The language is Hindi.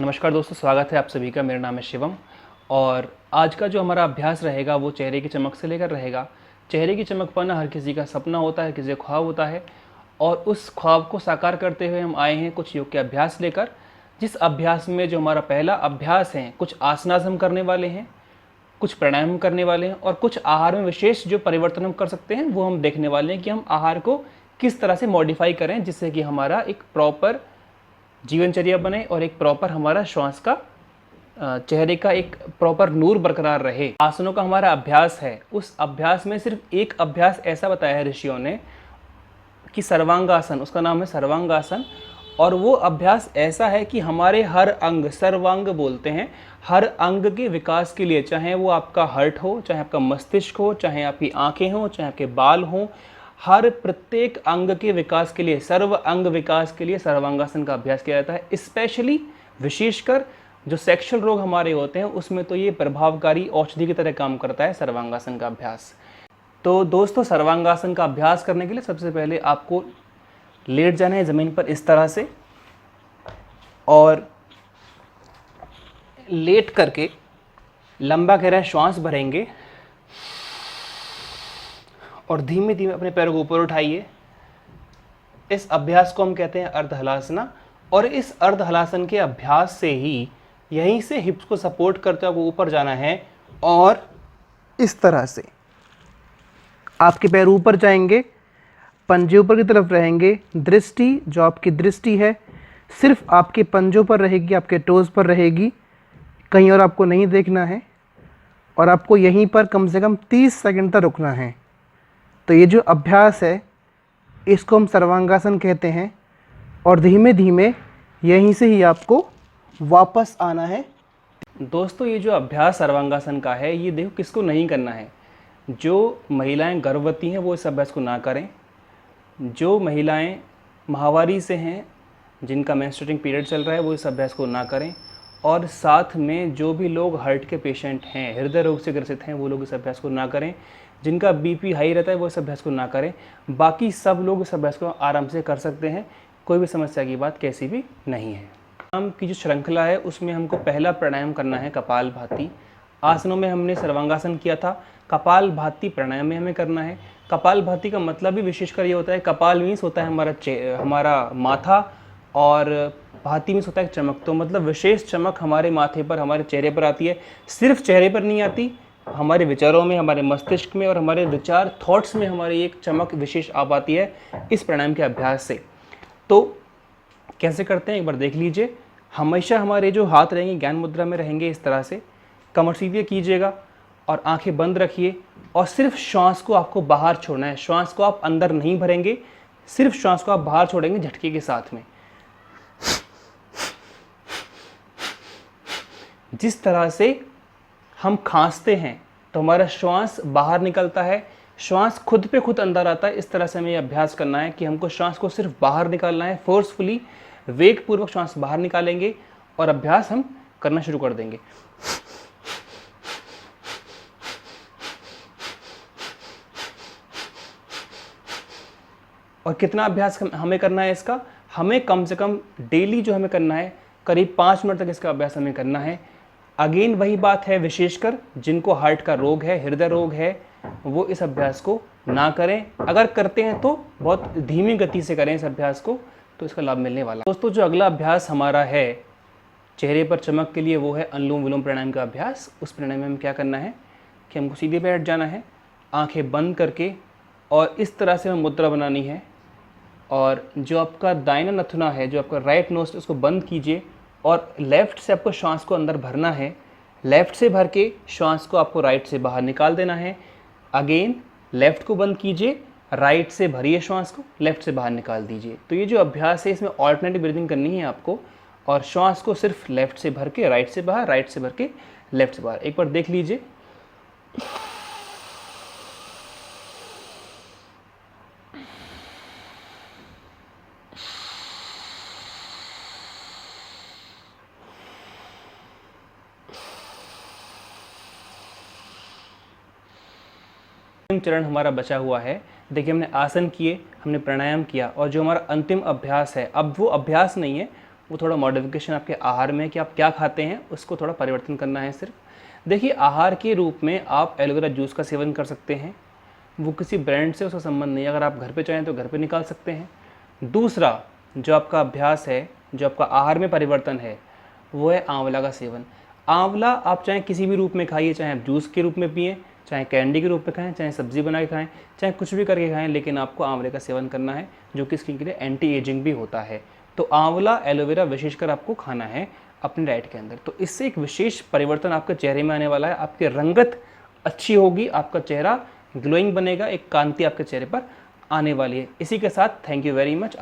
नमस्कार दोस्तों, स्वागत है आप सभी का। मेरा नाम है शिवम और आज का जो हमारा अभ्यास रहेगा वो चेहरे की चमक से लेकर रहेगा। चेहरे की चमक पाना हर किसी का सपना होता है, किसी का ख्वाब होता है और उस ख्वाब को साकार करते हुए हम आए हैं कुछ योग के अभ्यास लेकर। जिस अभ्यास में जो हमारा पहला अभ्यास है, कुछ आसनास हम करने वाले हैं, कुछ प्राणायाम करने वाले हैं और कुछ आहार में विशेष जो परिवर्तन हम कर सकते हैं वो हम देखने वाले हैं कि हम आहार को किस तरह से मॉडिफाई करें जिससे कि हमारा एक प्रॉपर जीवनचर्या बने और एक प्रॉपर हमारा श्वास का चेहरे का एक प्रॉपर नूर बरकरार रहे। आसनों का हमारा अभ्यास है, उस अभ्यास में सिर्फ एक अभ्यास ऐसा बताया है ऋषियों ने कि सर्वांगासन, उसका नाम है सर्वांगासन। और वो अभ्यास ऐसा है कि हमारे हर अंग, सर्वांग बोलते हैं, हर अंग के विकास के लिए, चाहे वो आपका हार्ट हो, चाहे आपका मस्तिष्क हो, चाहे आपकी आंखें हो, चाहे आपके बाल हों, हर प्रत्येक अंग के विकास के लिए, सर्व अंग विकास के लिए सर्वांगासन का अभ्यास किया जाता है। स्पेशली विशेषकर जो सेक्सुअल रोग हमारे होते हैं उसमें तो ये प्रभावकारी औषधि की तरह काम करता है सर्वांगासन का अभ्यास। तो दोस्तों, सर्वांगासन का अभ्यास करने के लिए सबसे पहले आपको लेट जाना है ज़मीन पर इस तरह से और लेट करके लंबा गहरा श्वास भरेंगे और धीमे धीमे अपने पैरों को ऊपर उठाइए। इस अभ्यास को हम कहते हैं अर्धहलासना और इस अर्धहलासन के अभ्यास से ही यहीं से हिप्स को सपोर्ट करते हुए आपको ऊपर जाना है और इस तरह से आपके पैर ऊपर जाएंगे, पंजे ऊपर की तरफ रहेंगे। दृष्टि, जो आपकी दृष्टि है, सिर्फ आपके पंजों पर रहेगी, आपके टोज़ पर रहेगी, कहीं और आपको नहीं देखना है और आपको यहीं पर कम से कम 30 सेकंड तक रुकना है। तो ये जो अभ्यास है इसको हम सर्वांगासन कहते हैं और धीमे धीमे यहीं से ही आपको वापस आना है। दोस्तों, ये जो अभ्यास सर्वांगासन का है ये देखो किसको नहीं करना है। जो महिलाएं गर्भवती हैं वो इस अभ्यास को ना करें, जो महिलाएं माहवारी से हैं, जिनका मेंस्ट्रुएटिंग पीरियड चल रहा है वो इस अभ्यास को ना करें, और साथ में जो भी लोग हार्ट के पेशेंट हैं, हृदय रोग से ग्रसित हैं, वो लोग इस अभ्यास को ना करें। जिनका बीपी हाई रहता है वो इस अभ्यास को ना करें। बाकी सब लोग इस अभ्यास को आराम से कर सकते हैं, कोई भी समस्या की बात कैसी भी नहीं है। प्राणायाम की जो श्रृंखला है उसमें हमको पहला प्राणायाम करना है कपालभाति। आसनों में हमने सर्वांगासन किया था, कपालभाति प्राणायाम में हमें करना है। कपालभाति का मतलब भी विशेषकर ये होता है, कपाल मीन्स होता है हमारा माथा और भाती मीन्स होता है चमक। तो मतलब विशेष चमक हमारे माथे पर, हमारे चेहरे पर आती है। सिर्फ चेहरे पर नहीं आती, हमारे विचारों में, हमारे मस्तिष्क में और हमारे विचार थॉट्स में हमारी एक चमक विशेष आ पाती है इस प्राणायाम के अभ्यास से। तो कैसे करते हैं एक बार देख लीजिए। हमेशा हमारे जो हाथ रहेंगे ज्ञान मुद्रा में रहेंगे इस तरह से, कमर सीधे कीजिएगा और आंखें बंद रखिए और सिर्फ श्वास को आपको बाहर छोड़ना है। श्वास को आप अंदर नहीं भरेंगे, सिर्फ श्वास को आप बाहर छोड़ेंगे झटके के साथ में। जिस तरह से हम खांसते हैं तो हमारा श्वास बाहर निकलता है, श्वास खुद पे खुद अंदर आता है। इस तरह से हमें ये अभ्यास करना है कि हमको श्वास को सिर्फ बाहर निकालना है। फोर्सफुली, वेगपूर्वक श्वास बाहर निकालेंगे और अभ्यास हम करना शुरू कर देंगे। और कितना अभ्यास हमें करना है इसका? हमें कम से कम डेली जो हमें करना है, करीब 5 मिनट तक इसका अभ्यास हमें करना है। अगेन वही बात है, विशेषकर जिनको हार्ट का रोग है, हृदय रोग है, वो इस अभ्यास को ना करें। अगर करते हैं तो बहुत धीमी गति से करें इस अभ्यास को, तो इसका लाभ मिलने वाला। दोस्तों, जो अगला अभ्यास हमारा है चेहरे पर चमक के लिए वो है अनुलोम विलोम प्राणायाम का अभ्यास। उस प्राणायाम में हम क्या करना है कि हमको सीधे बैठ जाना है, आंखें बंद करके, और इस तरह से हमें मुद्रा बनानी है। और जो आपका दाहिना नथुना है, जो आपका राइट नोस्ट्रिल, उसको बंद कीजिए और लेफ़्ट से आपको श्वास को अंदर भरना है। लेफ़्ट से भर के श्वास को आपको राइट से बाहर निकाल देना है। अगेन लेफ़्ट को बंद कीजिए, राइट से भरिए श्वास को, लेफ़्ट से बाहर निकाल दीजिए। तो ये जो अभ्यास है इसमें ऑल्टरनेटिव ब्रीदिंग करनी है आपको, और श्वास को सिर्फ लेफ़्ट से भर के राइट से बाहर, राइट से भर के लेफ़्ट से बाहर। एक बार देख लीजिए। चरण हमारा बचा हुआ है। देखिए, हमने आसन किए, हमने प्राणायाम किया और जो हमारा अंतिम अभ्यास है, अब वो अभ्यास नहीं है, वो थोड़ा मॉडिफिकेशन आपके आहार में कि आप क्या खाते हैं उसको थोड़ा परिवर्तन करना है सिर्फ। देखिए, आहार के रूप में आप एलोवेरा जूस का सेवन कर सकते हैं, वो किसी ब्रांड से उसका संबंध नहीं है, अगर आप घर पे चाहें तो घर पे निकाल सकते हैं। दूसरा जो आपका अभ्यास है, जो आपका आहार में परिवर्तन है, वो है आंवला का सेवन। आंवला आप चाहे किसी भी रूप में खाइए, चाहे आप जूस के रूप में पिएं, चाहे कैंडी के रूप में खाएं, चाहे सब्जी बना के खाएं, चाहे कुछ भी करके खाएं, लेकिन आपको आंवले का सेवन करना है, जो कि स्किन के लिए एंटी एजिंग भी होता है। तो आंवला, एलोवेरा विशेषकर आपको खाना है अपनी डाइट के अंदर। तो इससे एक विशेष परिवर्तन आपके चेहरे में आने वाला है, आपकी रंगत अच्छी होगी, आपका चेहरा ग्लोइंग बनेगा, एक कांति आपके चेहरे पर आने वाली है। इसी के साथ थैंक यू वेरी मच।